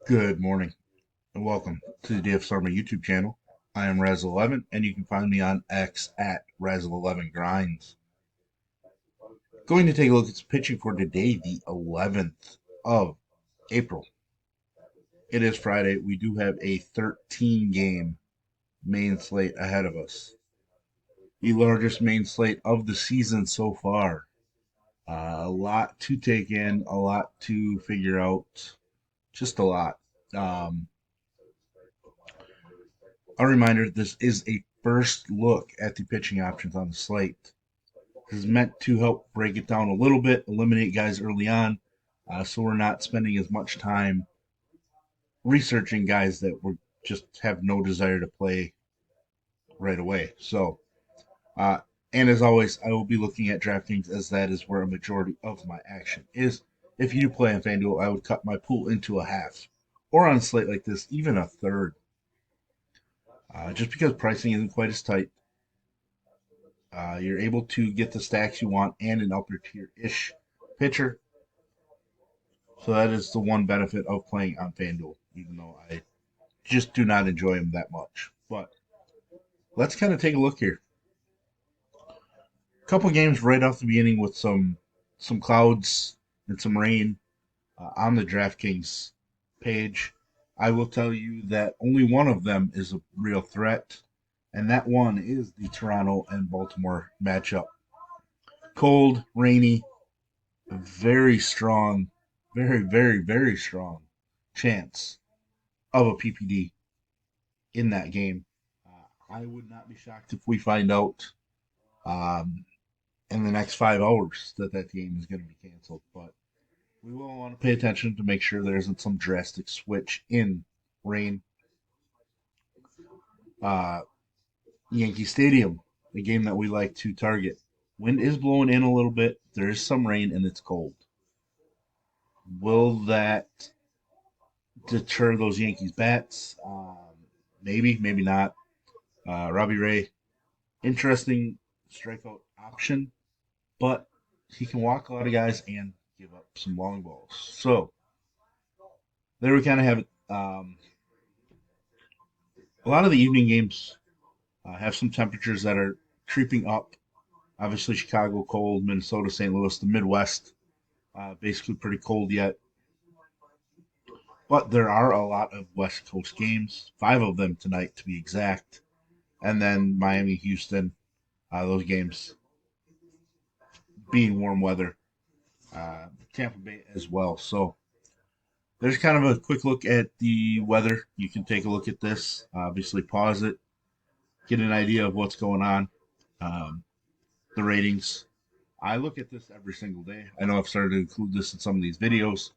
Good morning and welcome to the DFS Army YouTube channel. I am Razzle11 and you can find me on X at Razzle11Grinds. Going to take a look at some pitching for today, the 11th of April. It is Friday. We do have a 13 game main slate ahead of us. The largest main slate of the season so far. A lot to take in, a lot to figure out, just a lot. Um, A reminder, this is a first look at the pitching options on the slate. This is meant to help break it down a little bit, eliminate guys early on, so we're not spending as much time researching guys that we just have no desire to play right away. Uh, and as always, I will be looking at DraftKings as that is where a majority of my action is. If you play on FanDuel, I would cut my pool into a half, or on a slate like this, even a third. Just because pricing isn't quite as tight, you're able to get the stacks you want and an upper tier-ish pitcher. So that is the one benefit of playing on FanDuel, even though I just do not enjoy him that much. But let's kind of take a look here. A couple games right off the beginning with some clouds and some rain on the DraftKings page. I will tell you that only one of them is a real threat, and that one is the Toronto and Baltimore matchup. Cold, rainy, very strong, very strong chance of a PPD in that game. I would not be shocked if we find out um, in the next 5 hours that that game is going to be canceled. But we will want to pay attention to make sure there isn't some drastic switch in rain. Uh, Yankee Stadium, the game that we like to target. Wind is blowing in a little bit. There is some rain and it's cold. Will that deter those Yankees bats? Maybe, maybe not. Robbie Ray, interesting strikeout option, but he can walk a lot of guys and give up some long balls. So there we kind of have it. A lot of the evening games have some temperatures that are creeping up. Obviously, Chicago cold, Minnesota, St. Louis, the Midwest, basically pretty cold yet. But there are a lot of West Coast games, 5 of them tonight to be exact. And then Miami, Houston, those games being warm weather. Tampa Bay as well. So there's kind of a quick look at the weather. You can take a look at this, obviously pause it, get an idea of what's going on, um, the ratings. I look at this every single day. I know I've started to include this in some of these videos.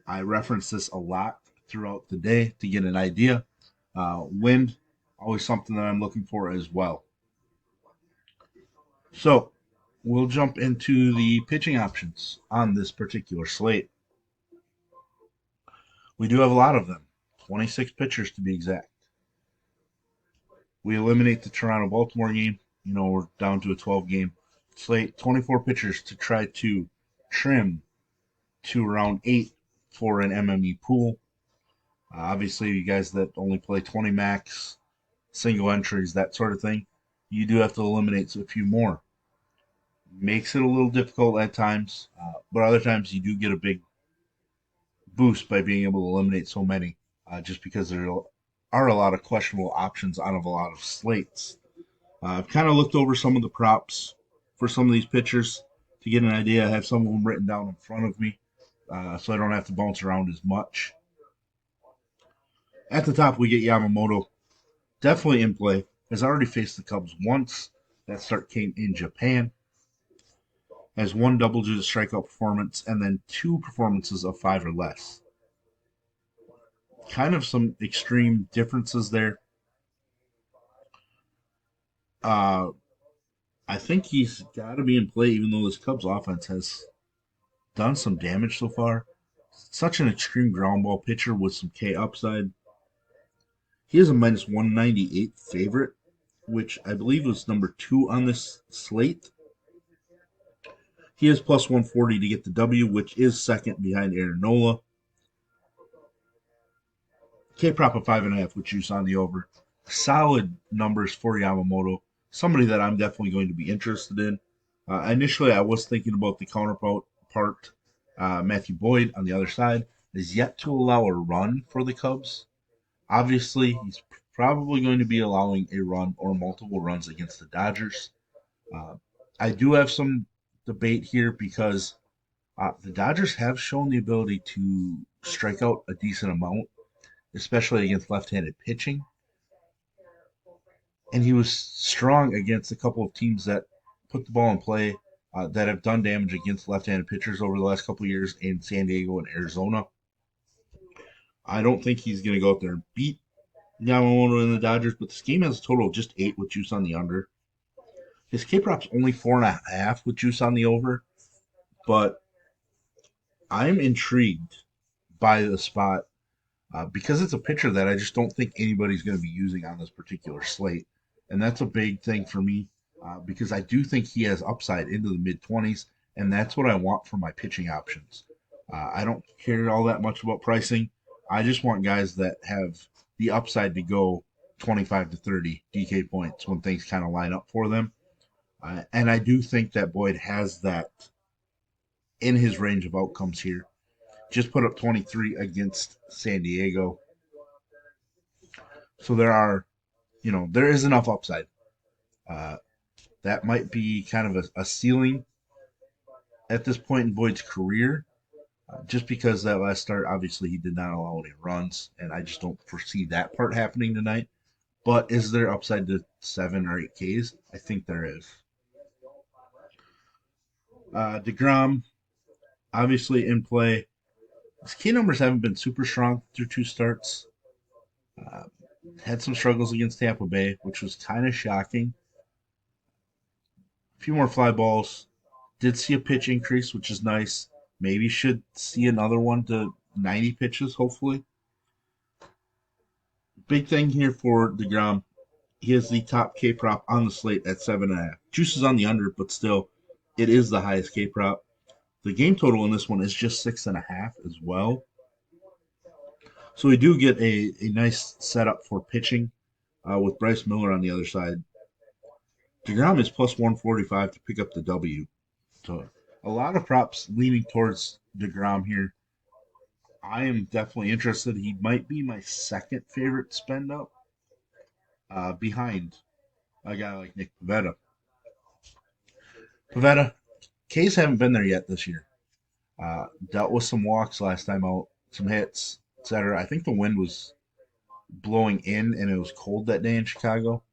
I reference this a lot throughout the day to get an idea. Wind, always something that I'm looking for as well. So we'll jump into the pitching options on this particular slate. We do have a lot of them, 26 pitchers to be exact. We eliminate the Toronto Baltimore game. You know, we're down to a 12 game slate, 24 pitchers to try to trim to around 8 for an MME pool. Obviously, you guys that only play 20 max, single entries, that sort of thing, you do have to eliminate a few more. Makes it a little difficult at times, but other times you do get a big boost by being able to eliminate so many, just because there are a lot of questionable options out of a lot of slates. I've kind of looked over some of the props for some of these pitchers to get an idea. I have some of them written down in front of me, so I don't have to bounce around as much. At the top, we get Yamamoto, definitely in play. Has already faced the Cubs once. That start came in Japan. Has one double-digit strikeout performance and then 2 performances of 5 or less. Kind of some extreme differences there. I think he's got to be in play, even though this Cubs offense has done some damage so far. Such an extreme ground ball pitcher with some K upside. He is a minus 198 favorite, which I believe was number 2 on this slate. He is plus 140 to get the W, which is second behind Aaron Nola. K prop of 5.5 with juice on the over. Solid numbers for Yamamoto. Somebody that I'm definitely going to be interested in. Initially, I was thinking about the counterpart, Matthew Boyd on the other side, is yet to allow a run for the Cubs. Obviously, he's probably going to be allowing a run or multiple runs against the Dodgers. Uh, I do have some debate here because the Dodgers have shown the ability to strike out a decent amount, especially against left-handed pitching. And he was strong against a couple of teams that put the ball in play, that have done damage against left-handed pitchers over the last couple of years in San Diego and Arizona. I don't think he's going to go out there and beat Yamamoto and the Dodgers, but this game has a total of just 8 with juice on the under. His K prop's only 4.5 with juice on the over, but I'm intrigued by the spot because it's a pitcher that I just don't think anybody's going to be using on this particular slate. And that's a big thing for me because I do think he has upside into the mid 20s, and that's what I want for my pitching options. I don't care all that much about pricing. I just want guys that have the upside to go 25 to 30 DK points when things kind of line up for them. And I do think that Boyd has that in his range of outcomes here. Just put up 23 against San Diego. So there is enough upside. Uh, that might be kind of a ceiling at this point in Boyd's career, just because that last start, obviously, he did not allow any runs, and I just don't foresee that part happening tonight. But is there upside to 7 or 8 Ks? I think there is. DeGrom, obviously in play. His key numbers haven't been super strong through 2 starts. Uh, had some struggles against Tampa Bay, which was kind of shocking. A few more fly balls. Did see a pitch increase, which is nice. Maybe should see another one to 90 pitches, hopefully. Big thing here for DeGrom. He has the top K prop on the slate at 7.5. Juice is on the under, but still, it is the highest K prop. The game total in this one is just 6.5 as well. So we do get a nice setup for pitching with Bryce Miller on the other side. DeGrom is plus 145 to pick up the W. So a lot of props leaning towards DeGrom here. I am definitely interested. He might be my second favorite spend up behind a guy like Nick Pivetta. Pivetta, K's haven't been there yet this year. Dealt with some walks last time out, some hits, etc. I think the wind was blowing in and it was cold that day in Chicago.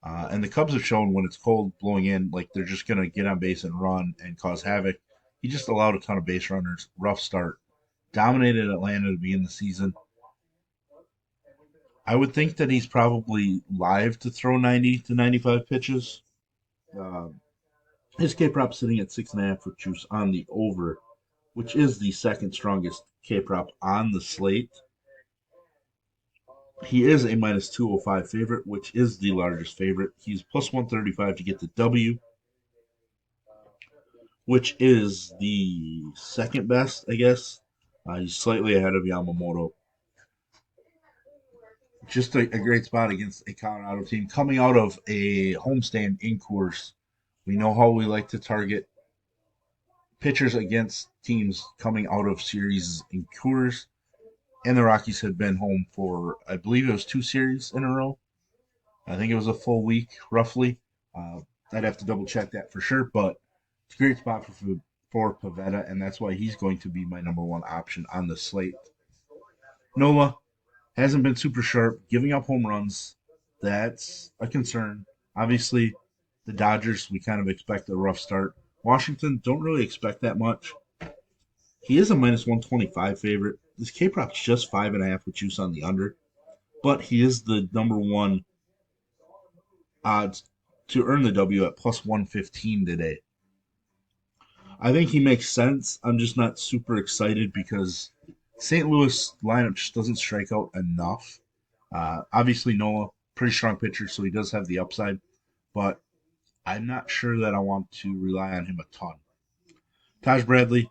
And the Cubs have shown when it's cold blowing in, like they're just going to get on base and run and cause havoc. He just allowed a ton of base runners. Rough start. Dominated Atlanta to begin the season. I would think that he's probably live to throw 90 to 95 pitches. Uh, his K prop sitting at 6.5 with juice on the over, which is the second strongest K prop on the slate. He is a minus 205 favorite, which is the largest favorite. He's plus 135 to get the W, which is the second best, I guess. He's slightly ahead of Yamamoto. Just a great spot against a Colorado team coming out of a homestand in Coors. We know how we like to target pitchers against teams coming out of series in Coors. And the Rockies had been home for, I believe it was 2 series in a row. I think it was a full week, roughly. I'd have to double check that for sure, but it's a great spot for Pivetta, and that's why he's going to be my number 1 option on the slate. Nola hasn't been super sharp, giving up home runs. That's a concern. Obviously, the Dodgers, we kind of expect a rough start. Washington, don't really expect that much. He is a minus 125 favorite. This K prop's just 5.5 with juice on the under, but he is the number 1 odds to earn the W at plus 115 today. I think he makes sense. I'm just not super excited because St. Louis lineup just doesn't strike out enough. Obviously, Nola, pretty strong pitcher, so he does have the upside, but I'm not sure that I want to rely on him a ton. Taj Bradley,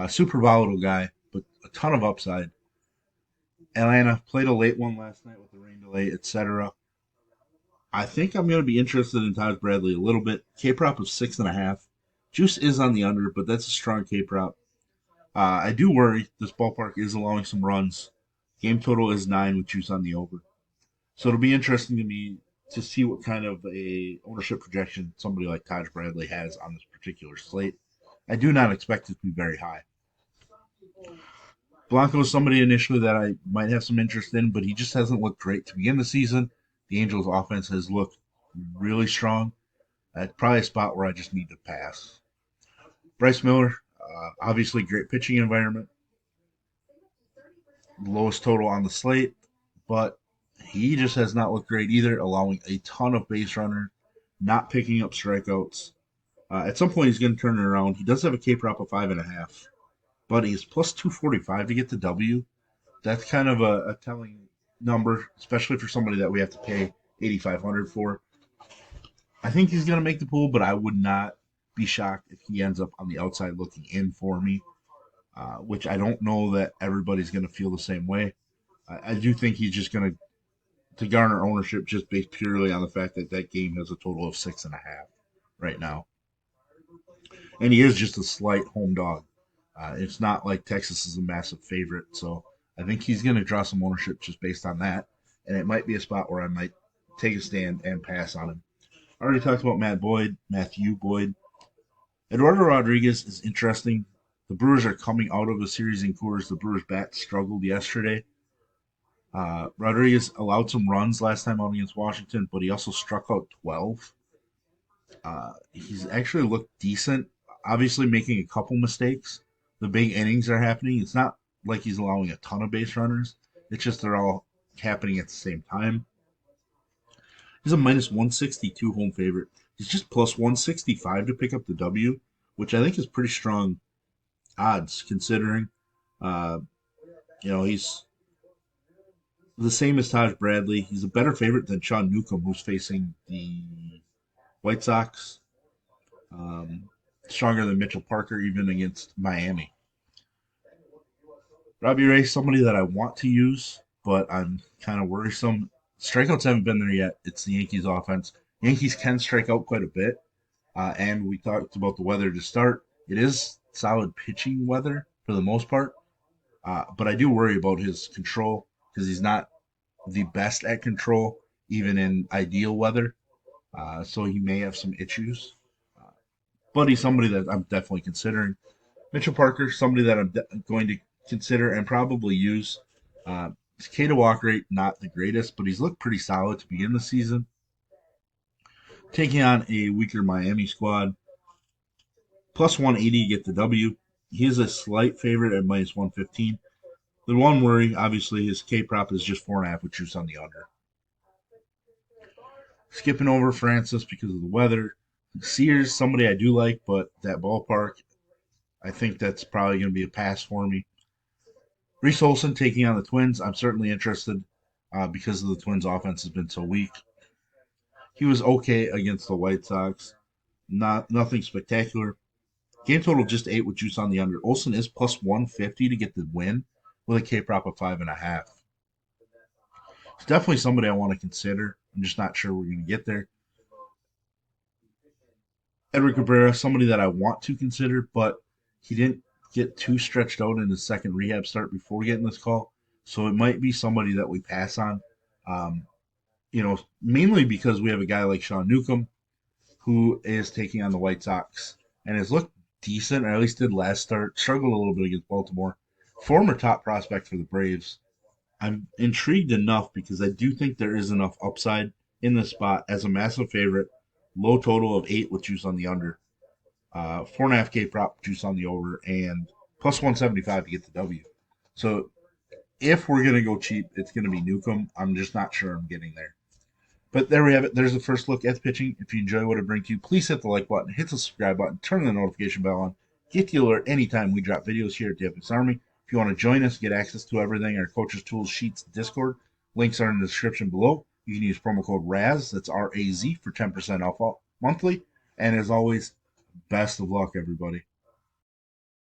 super volatile guy, but a ton of upside. Atlanta played a late one last night with the rain delay, etc. I think I'm going to be interested in Taj Bradley a little bit. K prop of 6.5. Juice is on the under, but that's a strong K prop. I do worry this ballpark is allowing some runs. Game total is 9 with juice on the over. So it'll be interesting to me to see what kind of a ownership projection somebody like Taj Bradley has on this particular slate. I do not expect it to be very high. Blanco is somebody initially that I might have some interest in, but he just hasn't looked great to begin the season. The Angels' offense has looked really strong. It's probably a spot where I just need to pass. Bryce Miller, obviously great pitching environment, lowest total on the slate, but he just has not looked great either, allowing a ton of base runners, not picking up strikeouts. At some point, he's going to turn it around. He does have a K prop of 5.5, but he's plus 245 to get the W. That's kind of a telling number, especially for somebody that we have to pay 8,500 for. I think he's going to make the pool, but I would not be shocked if he ends up on the outside looking in for me, which I don't know that everybody's going to feel the same way. I do think he's just going to garner ownership just based purely on the fact that that game has a total of 6.5 right now, and he is just a slight home dog. It's not like Texas is a massive favorite, so I think he's going to draw some ownership just based on that, and it might be a spot where I might take a stand and pass on him. I already talked about Matthew Boyd. Eduardo Rodriguez is interesting. The Brewers are coming out of a series in Coors. The Brewers' bat struggled yesterday. Rodriguez allowed some runs last time out against Washington, but he also struck out 12. He's actually looked decent, obviously making a couple mistakes. The big innings are happening. It's not like he's allowing a ton of base runners. It's just they're all happening at the same time. He's a minus 162 home favorite. He's just plus 165 to pick up the W, which I think is pretty strong odds considering. Uh, he's the same as Taj Bradley. He's a better favorite than Sean Newcomb, who's facing the White Sox. Um, Stronger than Mitchell Parker, even against Miami. Robbie Ray, somebody that I want to use, but I'm kind of worrisome. Strikeouts haven't been there yet. It's the Yankees offense. Yankees can strike out quite a bit, and we talked about the weather to start. It is solid pitching weather for the most part, but I do worry about his control because he's not the best at control, even in ideal weather. So he may have some issues. But he's somebody that I'm definitely considering. Mitchell Parker, somebody that I'm going to consider and probably use. His K to walk rate, not the greatest, but he's looked pretty solid to begin the season. Taking on a weaker Miami squad, plus 180 to get the W. He is a slight favorite at minus 115. The one worry, obviously, his K prop is just 4.5 with juice on the under. Skipping over Francis because of the weather. Sears, somebody I do like, but that ballpark, I think that's probably going to be a pass for me. Reese Olson taking on the Twins. I'm certainly interested because of the Twins' offense has been so weak. He was okay against the White Sox. Nothing spectacular. Game total just 8 with juice on the under. Olson is plus 150 to get the win with a K prop of 5.5. It's definitely somebody I want to consider. I'm just not sure we're going to get there. Edward Cabrera, somebody that I want to consider, but he didn't get too stretched out in his second rehab start before getting this call. So it might be somebody that we pass on. Um, mainly because we have a guy like Sean Newcomb who is taking on the White Sox and has looked decent, or at least did last start. Struggled a little bit against Baltimore. Former top prospect for the Braves. I'm intrigued enough because I do think there is enough upside in this spot as a massive favorite. Low total of 8 with juice on the under. 4.5K prop juice on the over, and plus 175 to get the W. So if we're going to go cheap, it's going to be Newcomb. I'm just not sure I'm getting there. But there we have it. There's the first look at the pitching. If you enjoy what I bring to you, please hit the like button, hit the subscribe button, turn the notification bell on, get the alert anytime we drop videos here at the FX Army. If you want to join us, get access to everything, our coaches, tools, sheets, Discord, links are in the description below. You can use promo code RAZ, that's RAZ, for 10% off monthly. And as always, best of luck, everybody.